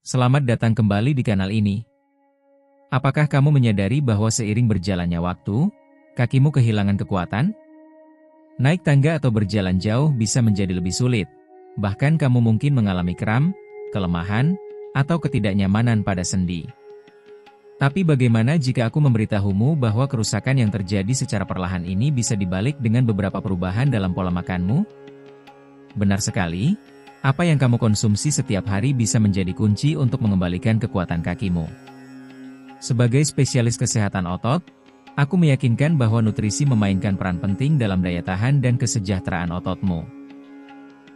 Selamat datang kembali di kanal ini. Apakah kamu menyadari bahwa seiring berjalannya waktu, kakimu kehilangan kekuatan? Naik tangga atau berjalan jauh bisa menjadi lebih sulit. Bahkan kamu mungkin mengalami kram, kelemahan, atau ketidaknyamanan pada sendi. Tapi bagaimana jika aku memberitahumu bahwa kerusakan yang terjadi secara perlahan ini bisa dibalik dengan beberapa perubahan dalam pola makanmu? Benar sekali, apa yang kamu konsumsi setiap hari bisa menjadi kunci untuk mengembalikan kekuatan kakimu. Sebagai spesialis kesehatan otot, aku meyakinkan bahwa nutrisi memainkan peran penting dalam daya tahan dan kesejahteraan ototmu.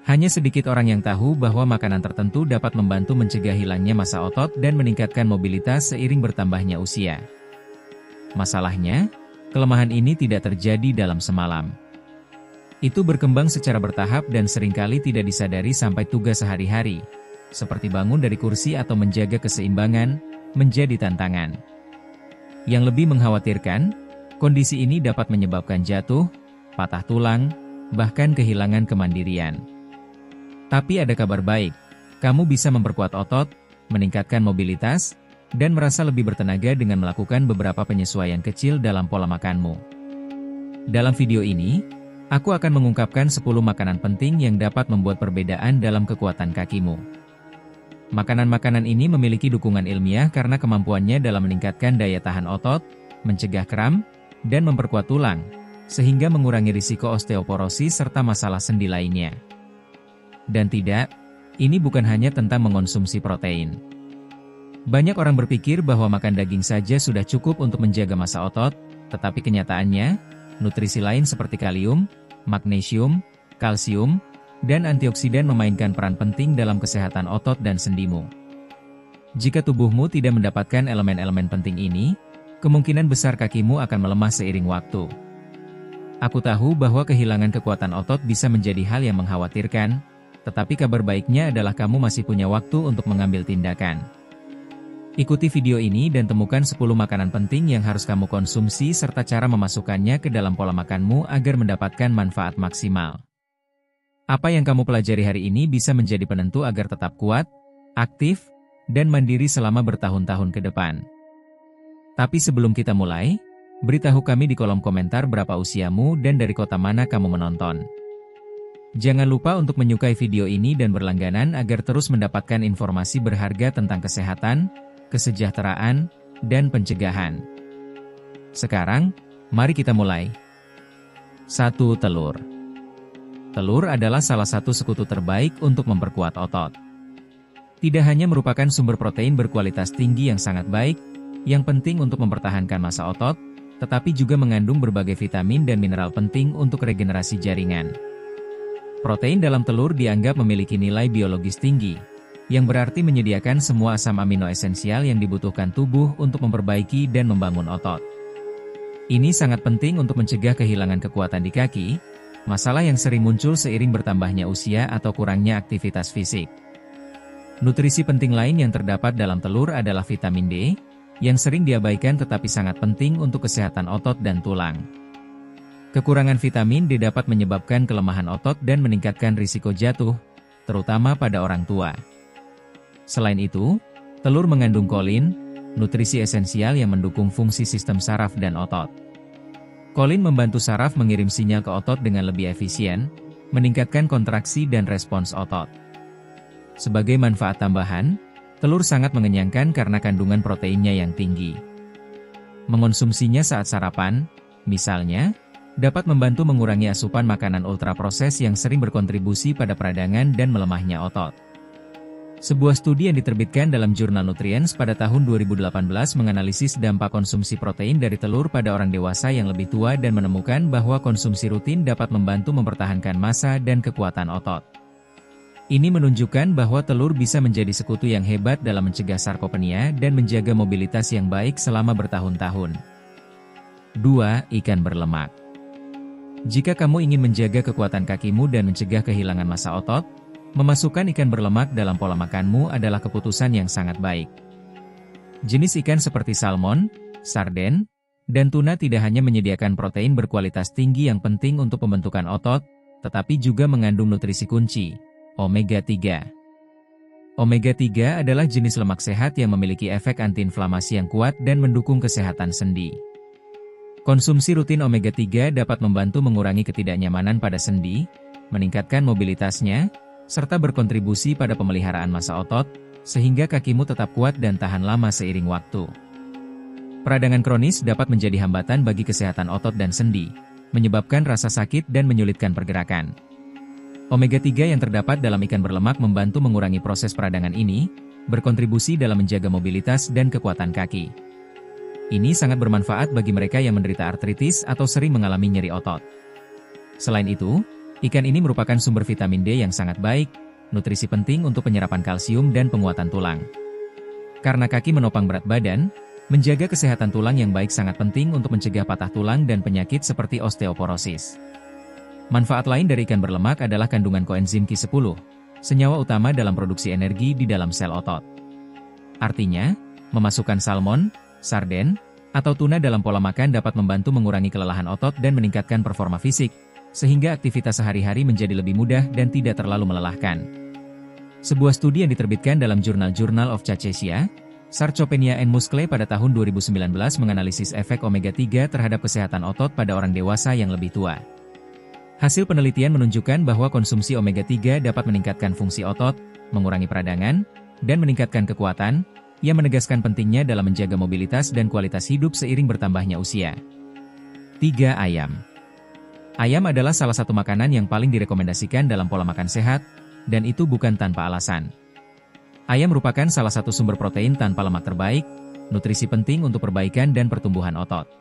Hanya sedikit orang yang tahu bahwa makanan tertentu dapat membantu mencegah hilangnya massa otot dan meningkatkan mobilitas seiring bertambahnya usia. Masalahnya, kelemahan ini tidak terjadi dalam semalam. Itu berkembang secara bertahap dan seringkali tidak disadari sampai tugas sehari-hari, seperti bangun dari kursi atau menjaga keseimbangan, menjadi tantangan. Yang lebih mengkhawatirkan, kondisi ini dapat menyebabkan jatuh, patah tulang, bahkan kehilangan kemandirian. Tapi ada kabar baik, kamu bisa memperkuat otot, meningkatkan mobilitas, dan merasa lebih bertenaga dengan melakukan beberapa penyesuaian kecil dalam pola makanmu. Dalam video ini, aku akan mengungkapkan 10 makanan penting yang dapat membuat perbedaan dalam kekuatan kakimu. Makanan-makanan ini memiliki dukungan ilmiah karena kemampuannya dalam meningkatkan daya tahan otot, mencegah kram, dan memperkuat tulang, sehingga mengurangi risiko osteoporosis serta masalah sendi lainnya. Dan tidak, ini bukan hanya tentang mengonsumsi protein. Banyak orang berpikir bahwa makan daging saja sudah cukup untuk menjaga massa otot, tetapi kenyataannya, nutrisi lain seperti kalium, magnesium, kalsium, dan antioksidan memainkan peran penting dalam kesehatan otot dan sendimu. Jika tubuhmu tidak mendapatkan elemen-elemen penting ini, kemungkinan besar kakimu akan melemah seiring waktu. Aku tahu bahwa kehilangan kekuatan otot bisa menjadi hal yang mengkhawatirkan, tetapi kabar baiknya adalah kamu masih punya waktu untuk mengambil tindakan. Ikuti video ini dan temukan 10 makanan penting yang harus kamu konsumsi serta cara memasukkannya ke dalam pola makanmu agar mendapatkan manfaat maksimal. Apa yang kamu pelajari hari ini bisa menjadi penentu agar tetap kuat, aktif, dan mandiri selama bertahun-tahun ke depan. Tapi sebelum kita mulai, beritahu kami di kolom komentar berapa usiamu dan dari kota mana kamu menonton. Jangan lupa untuk menyukai video ini dan berlangganan agar terus mendapatkan informasi berharga tentang kesehatan, kesejahteraan, dan pencegahan. Sekarang, mari kita mulai. 1. Telur. Telur adalah salah satu sekutu terbaik untuk memperkuat otot. Tidak hanya merupakan sumber protein berkualitas tinggi yang sangat baik, yang penting untuk mempertahankan massa otot, tetapi juga mengandung berbagai vitamin dan mineral penting untuk regenerasi jaringan. Protein dalam telur dianggap memiliki nilai biologis tinggi, yang berarti menyediakan semua asam amino esensial yang dibutuhkan tubuh untuk memperbaiki dan membangun otot. Ini sangat penting untuk mencegah kehilangan kekuatan di kaki, masalah yang sering muncul seiring bertambahnya usia atau kurangnya aktivitas fisik. Nutrisi penting lain yang terdapat dalam telur adalah vitamin D, yang sering diabaikan tetapi sangat penting untuk kesehatan otot dan tulang. Kekurangan vitamin D dapat menyebabkan kelemahan otot dan meningkatkan risiko jatuh, terutama pada orang tua. Selain itu, telur mengandung kolin, nutrisi esensial yang mendukung fungsi sistem saraf dan otot. Kolin membantu saraf mengirim sinyal ke otot dengan lebih efisien, meningkatkan kontraksi dan respons otot. Sebagai manfaat tambahan, telur sangat mengenyangkan karena kandungan proteinnya yang tinggi. Mengonsumsinya saat sarapan, misalnya, dapat membantu mengurangi asupan makanan ultraproses yang sering berkontribusi pada peradangan dan melemahnya otot. Sebuah studi yang diterbitkan dalam jurnal Nutrients pada tahun 2018 menganalisis dampak konsumsi protein dari telur pada orang dewasa yang lebih tua dan menemukan bahwa konsumsi rutin dapat membantu mempertahankan massa dan kekuatan otot. Ini menunjukkan bahwa telur bisa menjadi sekutu yang hebat dalam mencegah sarkopenia dan menjaga mobilitas yang baik selama bertahun-tahun. 2. Ikan berlemak. Jika kamu ingin menjaga kekuatan kakimu dan mencegah kehilangan massa otot, memasukkan ikan berlemak dalam pola makanmu adalah keputusan yang sangat baik. Jenis ikan seperti salmon, sarden, dan tuna tidak hanya menyediakan protein berkualitas tinggi yang penting untuk pembentukan otot, tetapi juga mengandung nutrisi kunci, omega 3. Omega-3 adalah jenis lemak sehat yang memiliki efek antiinflamasi yang kuat dan mendukung kesehatan sendi. Konsumsi rutin omega-3 dapat membantu mengurangi ketidaknyamanan pada sendi, meningkatkan mobilitasnya, serta berkontribusi pada pemeliharaan massa otot, sehingga kakimu tetap kuat dan tahan lama seiring waktu. Peradangan kronis dapat menjadi hambatan bagi kesehatan otot dan sendi, menyebabkan rasa sakit dan menyulitkan pergerakan. Omega-3 yang terdapat dalam ikan berlemak membantu mengurangi proses peradangan ini, berkontribusi dalam menjaga mobilitas dan kekuatan kaki. Ini sangat bermanfaat bagi mereka yang menderita artritis atau sering mengalami nyeri otot. Selain itu, ikan ini merupakan sumber vitamin D yang sangat baik, nutrisi penting untuk penyerapan kalsium dan penguatan tulang. Karena kaki menopang berat badan, menjaga kesehatan tulang yang baik sangat penting untuk mencegah patah tulang dan penyakit seperti osteoporosis. Manfaat lain dari ikan berlemak adalah kandungan koenzim Q10, senyawa utama dalam produksi energi di dalam sel otot. Artinya, memasukkan salmon, sarden, atau tuna dalam pola makan dapat membantu mengurangi kelelahan otot dan meningkatkan performa fisik, sehingga aktivitas sehari-hari menjadi lebih mudah dan tidak terlalu melelahkan. Sebuah studi yang diterbitkan dalam jurnal Journal of Cachexia, Sarcopenia and Muscle pada tahun 2019 menganalisis efek omega-3 terhadap kesehatan otot pada orang dewasa yang lebih tua. Hasil penelitian menunjukkan bahwa konsumsi omega-3 dapat meningkatkan fungsi otot, mengurangi peradangan, dan meningkatkan kekuatan, yang menegaskan pentingnya dalam menjaga mobilitas dan kualitas hidup seiring bertambahnya usia. 3. Ayam. Ayam adalah salah satu makanan yang paling direkomendasikan dalam pola makan sehat, dan itu bukan tanpa alasan. Ayam merupakan salah satu sumber protein tanpa lemak terbaik, nutrisi penting untuk perbaikan dan pertumbuhan otot.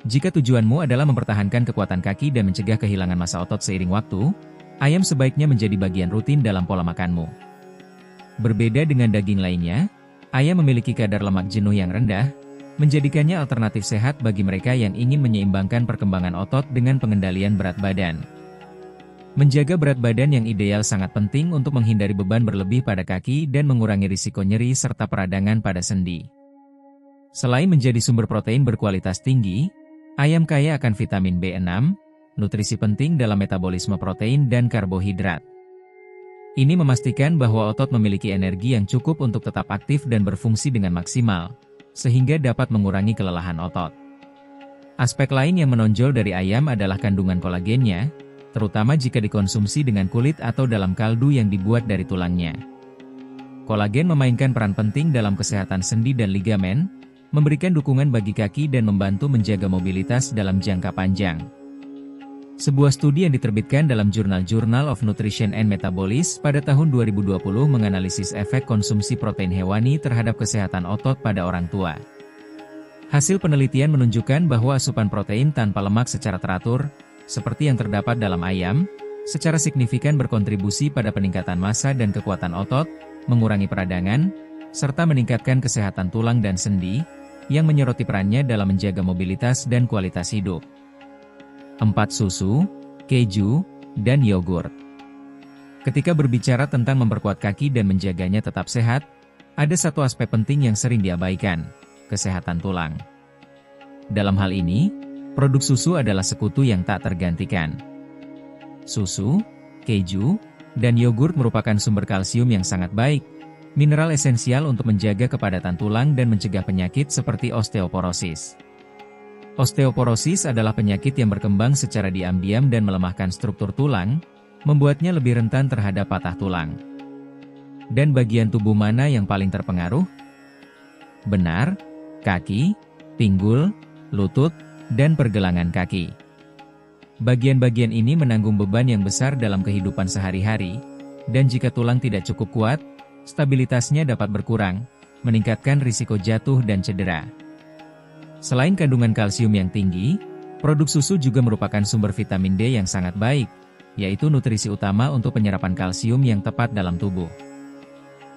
Jika tujuanmu adalah mempertahankan kekuatan kaki dan mencegah kehilangan massa otot seiring waktu, ayam sebaiknya menjadi bagian rutin dalam pola makanmu. Berbeda dengan daging lainnya, ayam memiliki kadar lemak jenuh yang rendah, menjadikannya alternatif sehat bagi mereka yang ingin menyeimbangkan perkembangan otot dengan pengendalian berat badan. Menjaga berat badan yang ideal sangat penting untuk menghindari beban berlebih pada kaki dan mengurangi risiko nyeri serta peradangan pada sendi. Selain menjadi sumber protein berkualitas tinggi, ayam kaya akan vitamin B6, nutrisi penting dalam metabolisme protein dan karbohidrat. Ini memastikan bahwa otot memiliki energi yang cukup untuk tetap aktif dan berfungsi dengan maksimal, sehingga dapat mengurangi kelelahan otot. Aspek lain yang menonjol dari ayam adalah kandungan kolagennya, terutama jika dikonsumsi dengan kulit atau dalam kaldu yang dibuat dari tulangnya. Kolagen memainkan peran penting dalam kesehatan sendi dan ligamen, memberikan dukungan bagi kaki dan membantu menjaga mobilitas dalam jangka panjang. Sebuah studi yang diterbitkan dalam jurnal Journal of Nutrition and Metabolism pada tahun 2020 menganalisis efek konsumsi protein hewani terhadap kesehatan otot pada orang tua. Hasil penelitian menunjukkan bahwa asupan protein tanpa lemak secara teratur, seperti yang terdapat dalam ayam, secara signifikan berkontribusi pada peningkatan massa dan kekuatan otot, mengurangi peradangan, serta meningkatkan kesehatan tulang dan sendi, yang menyoroti perannya dalam menjaga mobilitas dan kualitas hidup. 4. Susu, keju, dan yogurt. Ketika berbicara tentang memperkuat kaki dan menjaganya tetap sehat, ada satu aspek penting yang sering diabaikan, kesehatan tulang. Dalam hal ini, produk susu adalah sekutu yang tak tergantikan. Susu, keju, dan yogurt merupakan sumber kalsium yang sangat baik, mineral esensial untuk menjaga kepadatan tulang dan mencegah penyakit seperti osteoporosis. Osteoporosis adalah penyakit yang berkembang secara diam-diam dan melemahkan struktur tulang, membuatnya lebih rentan terhadap patah tulang. Dan bagian tubuh mana yang paling terpengaruh? Benar, kaki, pinggul, lutut, dan pergelangan kaki. Bagian-bagian ini menanggung beban yang besar dalam kehidupan sehari-hari, dan jika tulang tidak cukup kuat, stabilitasnya dapat berkurang, meningkatkan risiko jatuh dan cedera. Selain kandungan kalsium yang tinggi, produk susu juga merupakan sumber vitamin D yang sangat baik, yaitu nutrisi utama untuk penyerapan kalsium yang tepat dalam tubuh.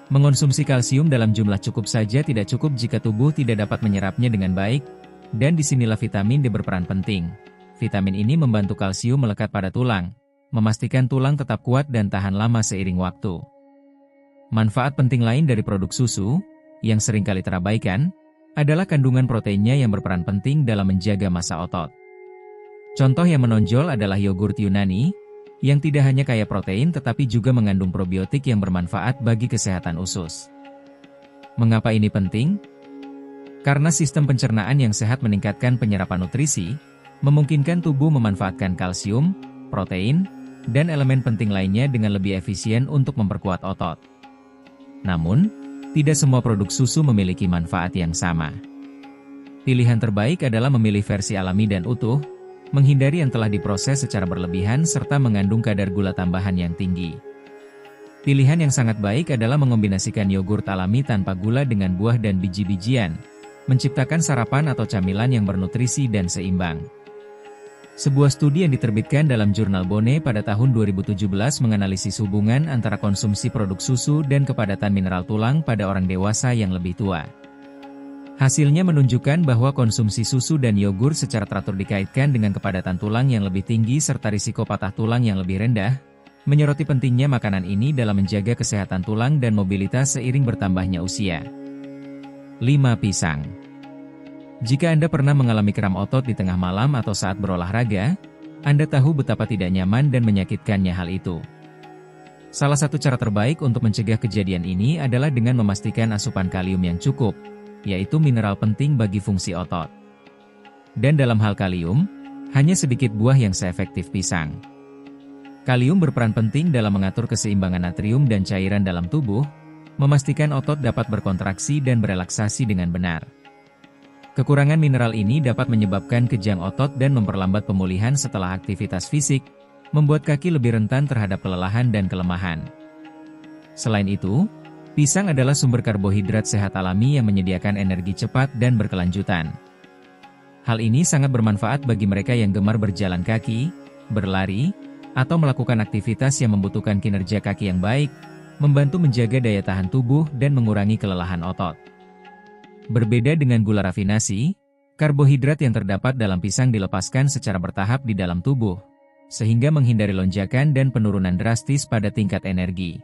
Mengonsumsi kalsium dalam jumlah cukup saja tidak cukup jika tubuh tidak dapat menyerapnya dengan baik, dan disinilah vitamin D berperan penting. Vitamin ini membantu kalsium melekat pada tulang, memastikan tulang tetap kuat dan tahan lama seiring waktu. Manfaat penting lain dari produk susu, yang seringkali terabaikan, adalah kandungan proteinnya yang berperan penting dalam menjaga massa otot. Contoh yang menonjol adalah yogurt Yunani, yang tidak hanya kaya protein tetapi juga mengandung probiotik yang bermanfaat bagi kesehatan usus. Mengapa ini penting? Karena sistem pencernaan yang sehat meningkatkan penyerapan nutrisi, memungkinkan tubuh memanfaatkan kalsium, protein, dan elemen penting lainnya dengan lebih efisien untuk memperkuat otot. Namun, tidak semua produk susu memiliki manfaat yang sama. Pilihan terbaik adalah memilih versi alami dan utuh, menghindari yang telah diproses secara berlebihan serta mengandung kadar gula tambahan yang tinggi. Pilihan yang sangat baik adalah mengombinasikan yogurt alami tanpa gula dengan buah dan biji-bijian, menciptakan sarapan atau camilan yang bernutrisi dan seimbang. Sebuah studi yang diterbitkan dalam jurnal Bone pada tahun 2017 menganalisis hubungan antara konsumsi produk susu dan kepadatan mineral tulang pada orang dewasa yang lebih tua. Hasilnya menunjukkan bahwa konsumsi susu dan yogurt secara teratur dikaitkan dengan kepadatan tulang yang lebih tinggi serta risiko patah tulang yang lebih rendah, menyoroti pentingnya makanan ini dalam menjaga kesehatan tulang dan mobilitas seiring bertambahnya usia. 5. Pisang. Jika Anda pernah mengalami kram otot di tengah malam atau saat berolahraga, Anda tahu betapa tidak nyaman dan menyakitkannya hal itu. Salah satu cara terbaik untuk mencegah kejadian ini adalah dengan memastikan asupan kalium yang cukup, yaitu mineral penting bagi fungsi otot. Dan dalam hal kalium, hanya sedikit buah yang seefektif pisang. Kalium berperan penting dalam mengatur keseimbangan natrium dan cairan dalam tubuh, memastikan otot dapat berkontraksi dan berelaksasi dengan benar. Kekurangan mineral ini dapat menyebabkan kejang otot dan memperlambat pemulihan setelah aktivitas fisik, membuat kaki lebih rentan terhadap kelelahan dan kelemahan. Selain itu, pisang adalah sumber karbohidrat sehat alami yang menyediakan energi cepat dan berkelanjutan. Hal ini sangat bermanfaat bagi mereka yang gemar berjalan kaki, berlari, atau melakukan aktivitas yang membutuhkan kinerja kaki yang baik, membantu menjaga daya tahan tubuh dan mengurangi kelelahan otot. Berbeda dengan gula rafinasi, karbohidrat yang terdapat dalam pisang dilepaskan secara bertahap di dalam tubuh, sehingga menghindari lonjakan dan penurunan drastis pada tingkat energi.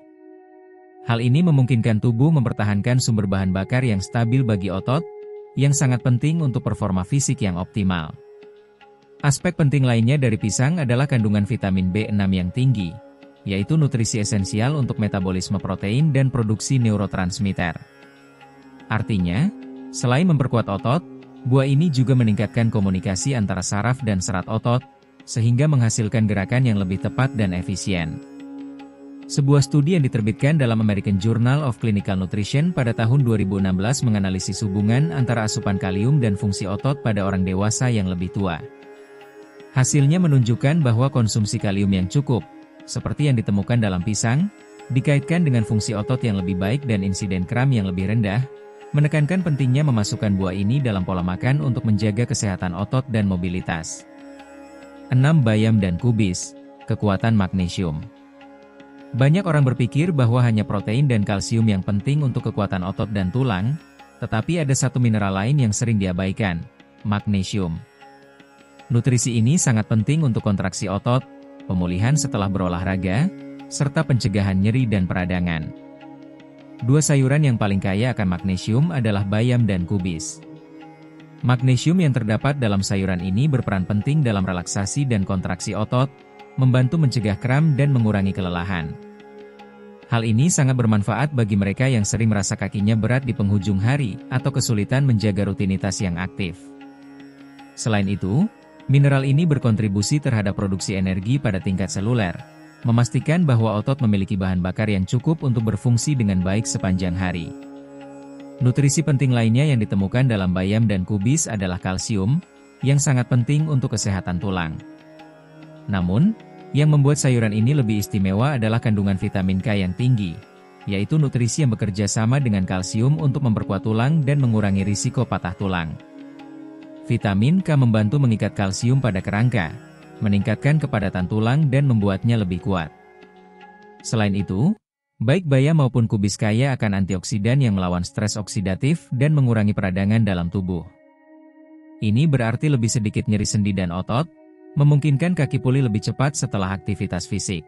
Hal ini memungkinkan tubuh mempertahankan sumber bahan bakar yang stabil bagi otot, yang sangat penting untuk performa fisik yang optimal. Aspek penting lainnya dari pisang adalah kandungan vitamin B6 yang tinggi, yaitu nutrisi esensial untuk metabolisme protein dan produksi neurotransmitter. Artinya, selain memperkuat otot, buah ini juga meningkatkan komunikasi antara saraf dan serat otot, sehingga menghasilkan gerakan yang lebih tepat dan efisien. Sebuah studi yang diterbitkan dalam American Journal of Clinical Nutrition pada tahun 2016 menganalisis hubungan antara asupan kalium dan fungsi otot pada orang dewasa yang lebih tua. Hasilnya menunjukkan bahwa konsumsi kalium yang cukup, seperti yang ditemukan dalam pisang, dikaitkan dengan fungsi otot yang lebih baik dan insiden kram yang lebih rendah, menekankan pentingnya memasukkan buah ini dalam pola makan untuk menjaga kesehatan otot dan mobilitas. 6. Bayam dan kubis, kekuatan magnesium. Banyak orang berpikir bahwa hanya protein dan kalsium yang penting untuk kekuatan otot dan tulang, tetapi ada satu mineral lain yang sering diabaikan, magnesium. Nutrisi ini sangat penting untuk kontraksi otot, pemulihan setelah berolahraga, serta pencegahan nyeri dan peradangan. Dua sayuran yang paling kaya akan magnesium adalah bayam dan kubis. Magnesium yang terdapat dalam sayuran ini berperan penting dalam relaksasi dan kontraksi otot, membantu mencegah kram dan mengurangi kelelahan. Hal ini sangat bermanfaat bagi mereka yang sering merasa kakinya berat di penghujung hari atau kesulitan menjaga rutinitas yang aktif. Selain itu, mineral ini berkontribusi terhadap produksi energi pada tingkat seluler, memastikan bahwa otot memiliki bahan bakar yang cukup untuk berfungsi dengan baik sepanjang hari. Nutrisi penting lainnya yang ditemukan dalam bayam dan kubis adalah kalsium, yang sangat penting untuk kesehatan tulang. Namun, yang membuat sayuran ini lebih istimewa adalah kandungan vitamin K yang tinggi, yaitu nutrisi yang bekerja sama dengan kalsium untuk memperkuat tulang dan mengurangi risiko patah tulang. Vitamin K membantu mengikat kalsium pada kerangka, meningkatkan kepadatan tulang dan membuatnya lebih kuat. Selain itu, baik bayam maupun kubis kaya akan antioksidan yang melawan stres oksidatif dan mengurangi peradangan dalam tubuh. Ini berarti lebih sedikit nyeri sendi dan otot, memungkinkan kaki pulih lebih cepat setelah aktivitas fisik.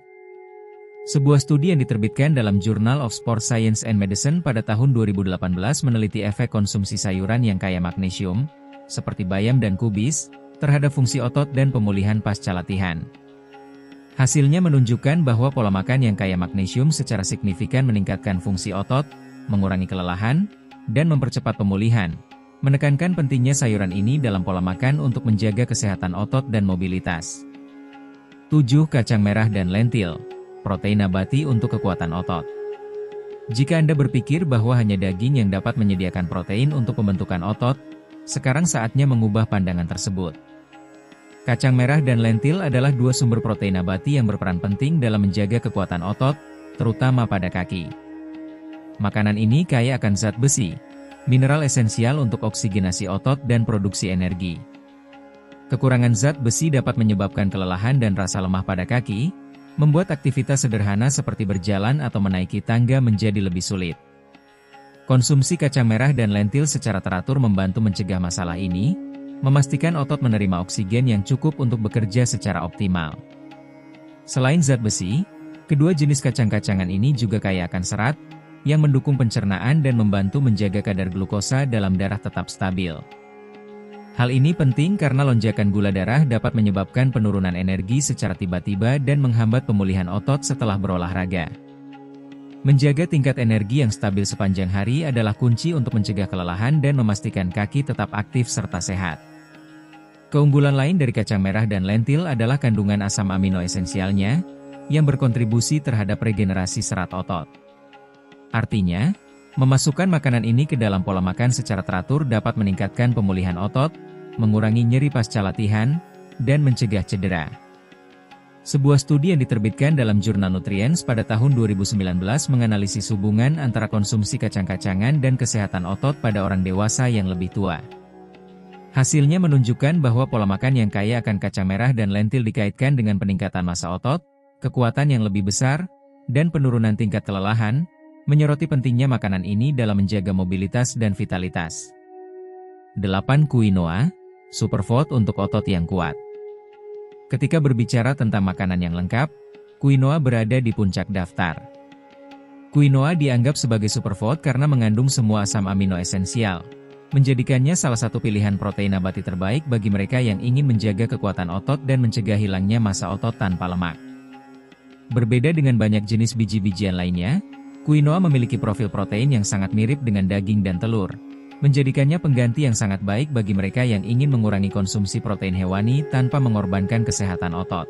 Sebuah studi yang diterbitkan dalam Journal of Sports Science and Medicine pada tahun 2018 meneliti efek konsumsi sayuran yang kaya magnesium, seperti bayam dan kubis, terhadap fungsi otot dan pemulihan pasca latihan. Hasilnya menunjukkan bahwa pola makan yang kaya magnesium secara signifikan meningkatkan fungsi otot, mengurangi kelelahan, dan mempercepat pemulihan. Menekankan pentingnya sayuran ini dalam pola makan untuk menjaga kesehatan otot dan mobilitas. 7. Kacang merah dan lentil. Protein nabati untuk kekuatan otot. Jika Anda berpikir bahwa hanya daging yang dapat menyediakan protein untuk pembentukan otot, sekarang saatnya mengubah pandangan tersebut. Kacang merah dan lentil adalah dua sumber protein nabati yang berperan penting dalam menjaga kekuatan otot, terutama pada kaki. Makanan ini kaya akan zat besi, mineral esensial untuk oksigenasi otot dan produksi energi. Kekurangan zat besi dapat menyebabkan kelelahan dan rasa lemah pada kaki, membuat aktivitas sederhana seperti berjalan atau menaiki tangga menjadi lebih sulit. Konsumsi kacang merah dan lentil secara teratur membantu mencegah masalah ini, memastikan otot menerima oksigen yang cukup untuk bekerja secara optimal. Selain zat besi, kedua jenis kacang-kacangan ini juga kaya akan serat, yang mendukung pencernaan dan membantu menjaga kadar glukosa dalam darah tetap stabil. Hal ini penting karena lonjakan gula darah dapat menyebabkan penurunan energi secara tiba-tiba dan menghambat pemulihan otot setelah berolahraga. Menjaga tingkat energi yang stabil sepanjang hari adalah kunci untuk mencegah kelelahan dan memastikan kaki tetap aktif serta sehat. Keunggulan lain dari kacang merah dan lentil adalah kandungan asam amino esensialnya, yang berkontribusi terhadap regenerasi serat otot. Artinya, memasukkan makanan ini ke dalam pola makan secara teratur dapat meningkatkan pemulihan otot, mengurangi nyeri pasca latihan, dan mencegah cedera. Sebuah studi yang diterbitkan dalam jurnal Nutrients pada tahun 2019 menganalisis hubungan antara konsumsi kacang-kacangan dan kesehatan otot pada orang dewasa yang lebih tua. Hasilnya menunjukkan bahwa pola makan yang kaya akan kacang merah dan lentil dikaitkan dengan peningkatan massa otot, kekuatan yang lebih besar, dan penurunan tingkat kelelahan, menyoroti pentingnya makanan ini dalam menjaga mobilitas dan vitalitas. 8. Quinoa, superfood untuk otot yang kuat. Ketika berbicara tentang makanan yang lengkap, quinoa berada di puncak daftar. Quinoa dianggap sebagai superfood karena mengandung semua asam amino esensial, menjadikannya salah satu pilihan protein nabati terbaik bagi mereka yang ingin menjaga kekuatan otot dan mencegah hilangnya massa otot tanpa lemak. Berbeda dengan banyak jenis biji-bijian lainnya, quinoa memiliki profil protein yang sangat mirip dengan daging dan telur, menjadikannya pengganti yang sangat baik bagi mereka yang ingin mengurangi konsumsi protein hewani tanpa mengorbankan kesehatan otot.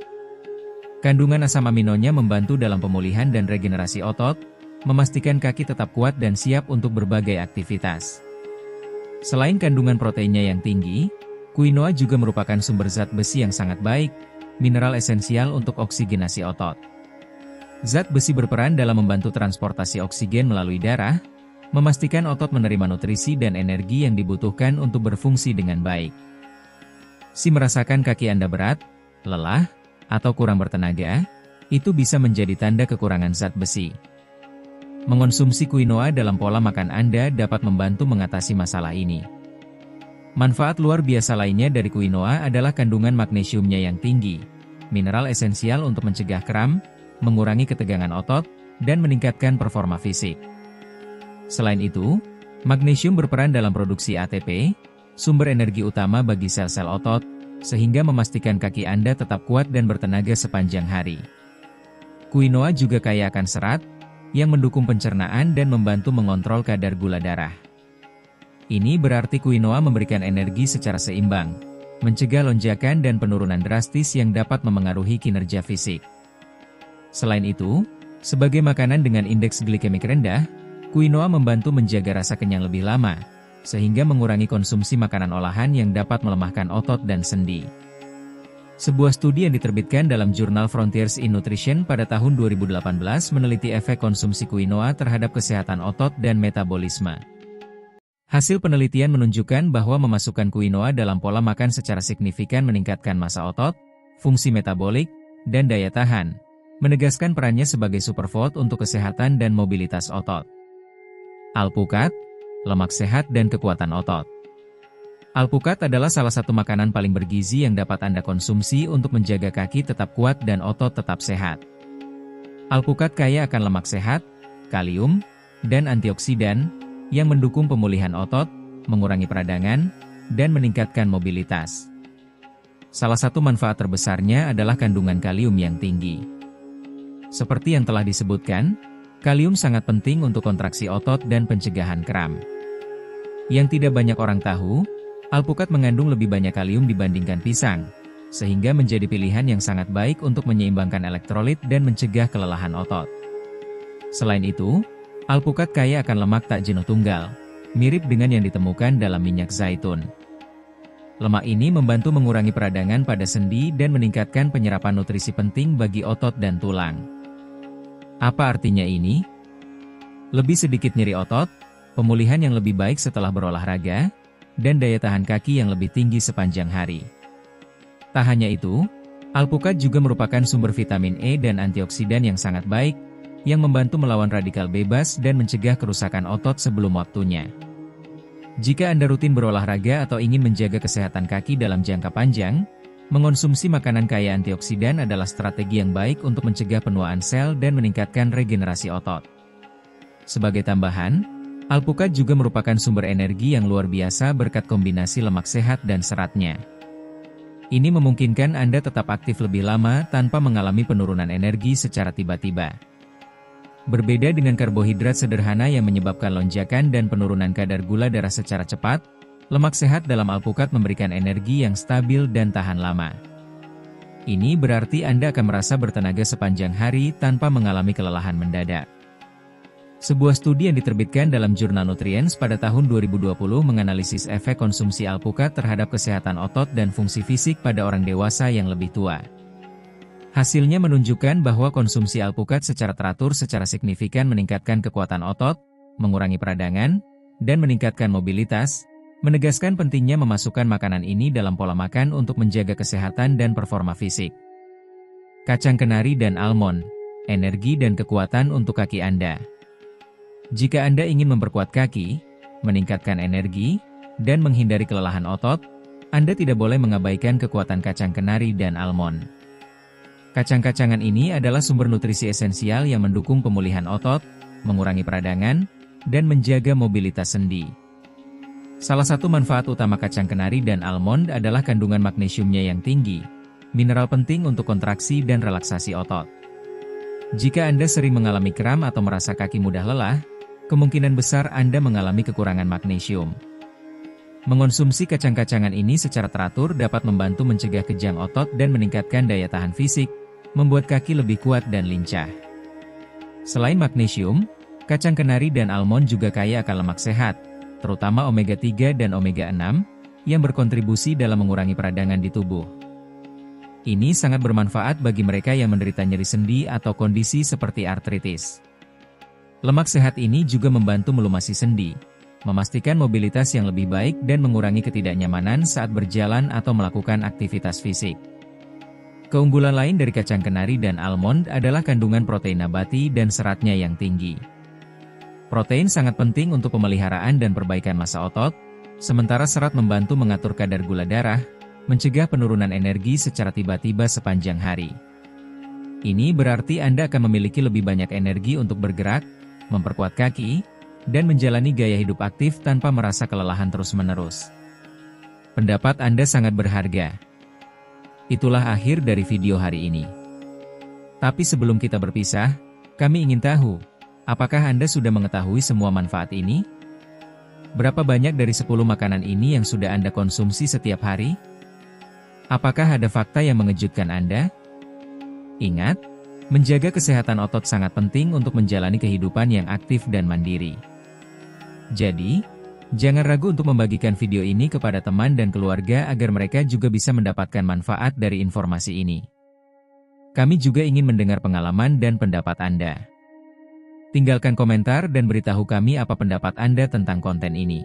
Kandungan asam aminonya membantu dalam pemulihan dan regenerasi otot, memastikan kaki tetap kuat dan siap untuk berbagai aktivitas. Selain kandungan proteinnya yang tinggi, quinoa juga merupakan sumber zat besi yang sangat baik, mineral esensial untuk oksigenasi otot. Zat besi berperan dalam membantu transportasi oksigen melalui darah, memastikan otot menerima nutrisi dan energi yang dibutuhkan untuk berfungsi dengan baik. Si merasakan kaki Anda berat, lelah, atau kurang bertenaga, itu bisa menjadi tanda kekurangan zat besi. Mengonsumsi quinoa dalam pola makan Anda dapat membantu mengatasi masalah ini. Manfaat luar biasa lainnya dari quinoa adalah kandungan magnesiumnya yang tinggi, mineral esensial untuk mencegah kram, mengurangi ketegangan otot, dan meningkatkan performa fisik. Selain itu, magnesium berperan dalam produksi ATP, sumber energi utama bagi sel-sel otot, sehingga memastikan kaki Anda tetap kuat dan bertenaga sepanjang hari. Quinoa juga kaya akan serat, yang mendukung pencernaan dan membantu mengontrol kadar gula darah. Ini berarti quinoa memberikan energi secara seimbang, mencegah lonjakan dan penurunan drastis yang dapat memengaruhi kinerja fisik. Selain itu, sebagai makanan dengan indeks glikemik rendah, quinoa membantu menjaga rasa kenyang lebih lama, sehingga mengurangi konsumsi makanan olahan yang dapat melemahkan otot dan sendi. Sebuah studi yang diterbitkan dalam jurnal Frontiers in Nutrition pada tahun 2018 meneliti efek konsumsi quinoa terhadap kesehatan otot dan metabolisme. Hasil penelitian menunjukkan bahwa memasukkan quinoa dalam pola makan secara signifikan meningkatkan massa otot, fungsi metabolik, dan daya tahan, menegaskan perannya sebagai superfood untuk kesehatan dan mobilitas otot. Alpukat, lemak sehat dan kekuatan otot. Alpukat adalah salah satu makanan paling bergizi yang dapat Anda konsumsi untuk menjaga kaki tetap kuat dan otot tetap sehat. Alpukat kaya akan lemak sehat, kalium, dan antioksidan, yang mendukung pemulihan otot, mengurangi peradangan, dan meningkatkan mobilitas. Salah satu manfaat terbesarnya adalah kandungan kalium yang tinggi. Seperti yang telah disebutkan, kalium sangat penting untuk kontraksi otot dan pencegahan kram. Yang tidak banyak orang tahu, alpukat mengandung lebih banyak kalium dibandingkan pisang, sehingga menjadi pilihan yang sangat baik untuk menyeimbangkan elektrolit dan mencegah kelelahan otot. Selain itu, alpukat kaya akan lemak tak jenuh tunggal, mirip dengan yang ditemukan dalam minyak zaitun. Lemak ini membantu mengurangi peradangan pada sendi dan meningkatkan penyerapan nutrisi penting bagi otot dan tulang. Apa artinya ini? Lebih sedikit nyeri otot, pemulihan yang lebih baik setelah berolahraga, dan daya tahan kaki yang lebih tinggi sepanjang hari. Tak hanya itu, alpukat juga merupakan sumber vitamin E dan antioksidan yang sangat baik, yang membantu melawan radikal bebas dan mencegah kerusakan otot sebelum waktunya. Jika Anda rutin berolahraga atau ingin menjaga kesehatan kaki dalam jangka panjang, mengonsumsi makanan kaya antioksidan adalah strategi yang baik untuk mencegah penuaan sel dan meningkatkan regenerasi otot. Sebagai tambahan, alpukat juga merupakan sumber energi yang luar biasa berkat kombinasi lemak sehat dan seratnya. Ini memungkinkan Anda tetap aktif lebih lama tanpa mengalami penurunan energi secara tiba-tiba. Berbeda dengan karbohidrat sederhana yang menyebabkan lonjakan dan penurunan kadar gula darah secara cepat, lemak sehat dalam alpukat memberikan energi yang stabil dan tahan lama. Ini berarti Anda akan merasa bertenaga sepanjang hari tanpa mengalami kelelahan mendadak. Sebuah studi yang diterbitkan dalam jurnal Nutrients pada tahun 2020 menganalisis efek konsumsi alpukat terhadap kesehatan otot dan fungsi fisik pada orang dewasa yang lebih tua. Hasilnya menunjukkan bahwa konsumsi alpukat secara teratur secara signifikan meningkatkan kekuatan otot, mengurangi peradangan, dan meningkatkan mobilitas, menegaskan pentingnya memasukkan makanan ini dalam pola makan untuk menjaga kesehatan dan performa fisik. Kacang kenari dan almond, energi dan kekuatan untuk kaki Anda. Jika Anda ingin memperkuat kaki, meningkatkan energi, dan menghindari kelelahan otot, Anda tidak boleh mengabaikan kekuatan kacang kenari dan almond. Kacang-kacangan ini adalah sumber nutrisi esensial yang mendukung pemulihan otot, mengurangi peradangan, dan menjaga mobilitas sendi. Salah satu manfaat utama kacang kenari dan almond adalah kandungan magnesiumnya yang tinggi, mineral penting untuk kontraksi dan relaksasi otot. Jika Anda sering mengalami kram atau merasa kaki mudah lelah, kemungkinan besar Anda mengalami kekurangan magnesium. Mengonsumsi kacang-kacangan ini secara teratur dapat membantu mencegah kejang otot dan meningkatkan daya tahan fisik, membuat kaki lebih kuat dan lincah. Selain magnesium, kacang kenari dan almond juga kaya akan lemak sehat, terutama omega 3 dan omega 6, yang berkontribusi dalam mengurangi peradangan di tubuh. Ini sangat bermanfaat bagi mereka yang menderita nyeri sendi atau kondisi seperti artritis. Lemak sehat ini juga membantu melumasi sendi, memastikan mobilitas yang lebih baik dan mengurangi ketidaknyamanan saat berjalan atau melakukan aktivitas fisik. Keunggulan lain dari kacang kenari dan almond adalah kandungan protein nabati dan seratnya yang tinggi. Protein sangat penting untuk pemeliharaan dan perbaikan massa otot, sementara serat membantu mengatur kadar gula darah, mencegah penurunan energi secara tiba-tiba sepanjang hari. Ini berarti Anda akan memiliki lebih banyak energi untuk bergerak, memperkuat kaki, dan menjalani gaya hidup aktif tanpa merasa kelelahan terus-menerus. Pendapat Anda sangat berharga. Itulah akhir dari video hari ini. Tapi sebelum kita berpisah, kami ingin tahu, apakah Anda sudah mengetahui semua manfaat ini? Berapa banyak dari 10 makanan ini yang sudah Anda konsumsi setiap hari? Apakah ada fakta yang mengejutkan Anda? Ingat, menjaga kesehatan otot sangat penting untuk menjalani kehidupan yang aktif dan mandiri. Jadi, jangan ragu untuk membagikan video ini kepada teman dan keluarga agar mereka juga bisa mendapatkan manfaat dari informasi ini. Kami juga ingin mendengar pengalaman dan pendapat Anda. Tinggalkan komentar dan beritahu kami apa pendapat Anda tentang konten ini.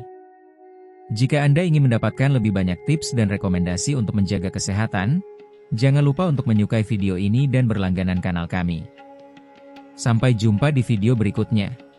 Jika Anda ingin mendapatkan lebih banyak tips dan rekomendasi untuk menjaga kesehatan, jangan lupa untuk menyukai video ini dan berlangganan kanal kami. Sampai jumpa di video berikutnya.